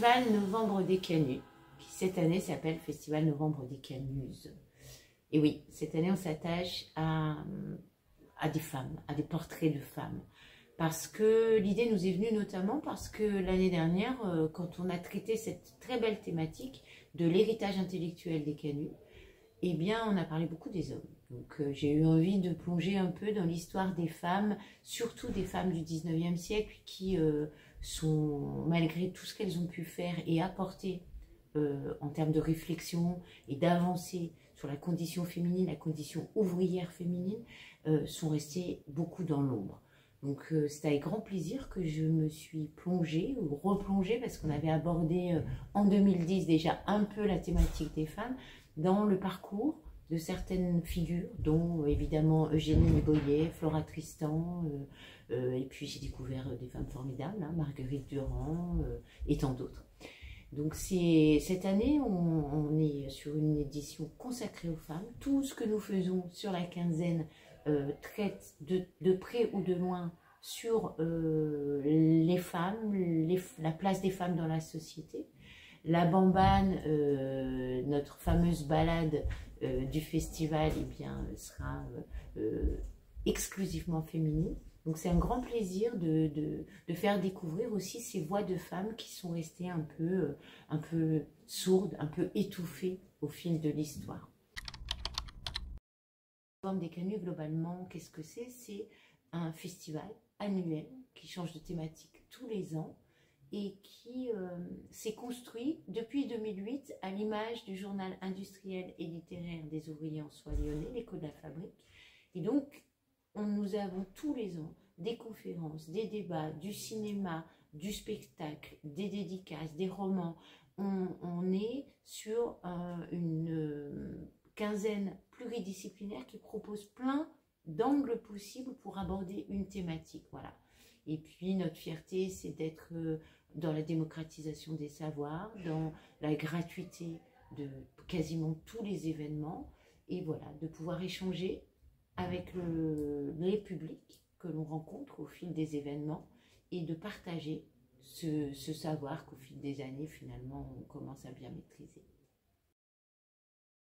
Festival Novembre des Canuts, qui cette année s'appelle Festival Novembre des Canuses. Et oui, cette année on s'attache à des femmes, à des portraits de femmes. Parce que l'idée nous est venue notamment parce que l'année dernière, quand on a traité cette très belle thématique de l'héritage intellectuel des Canuts, eh bien on a parlé beaucoup des hommes. Donc j'ai eu envie de plonger un peu dans l'histoire des femmes, surtout des femmes du 19e siècle qui sont, malgré tout ce qu'elles ont pu faire et apporter en termes de réflexion et d'avancée sur la condition féminine, la condition ouvrière féminine, sont restées beaucoup dans l'ombre. Donc c'est avec grand plaisir que je me suis plongée ou replongée, parce qu'on avait abordé en 2010 déjà un peu la thématique des femmes, dans le parcours de certaines figures, dont évidemment Eugénie Boyer, Flora Tristan, et puis j'ai découvert des femmes formidables, hein, Marguerite Durand et tant d'autres. Donc cette année, on est sur une édition consacrée aux femmes. Tout ce que nous faisons sur la quinzaine traite de près ou de loin sur les femmes, la place des femmes dans la société. La bambane, notre fameuse balade du festival, eh bien, sera exclusivement féminine. Donc c'est un grand plaisir de faire découvrir aussi ces voix de femmes qui sont restées un peu sourdes, un peu étouffées au fil de l'histoire. Novembre des Canuts, globalement, qu'est-ce que c'est? C'est un festival annuel qui change de thématique tous les ans et qui s'est construit depuis 2008 à l'image du journal industriel et littéraire des ouvriers en soie lyonnais, l'Écho de la Fabrique. Et donc, nous avons tous les ans des conférences, des débats, du cinéma, du spectacle, des dédicaces, des romans. On est sur une quinzaine pluridisciplinaire qui propose plein d'angles possibles pour aborder une thématique. Voilà. Et puis notre fierté, c'est d'être dans la démocratisation des savoirs, dans la gratuité de quasiment tous les événements, et voilà, de pouvoir échanger avec les publics que l'on rencontre au fil des événements et de partager ce savoir qu'au fil des années, finalement, on commence à bien maîtriser.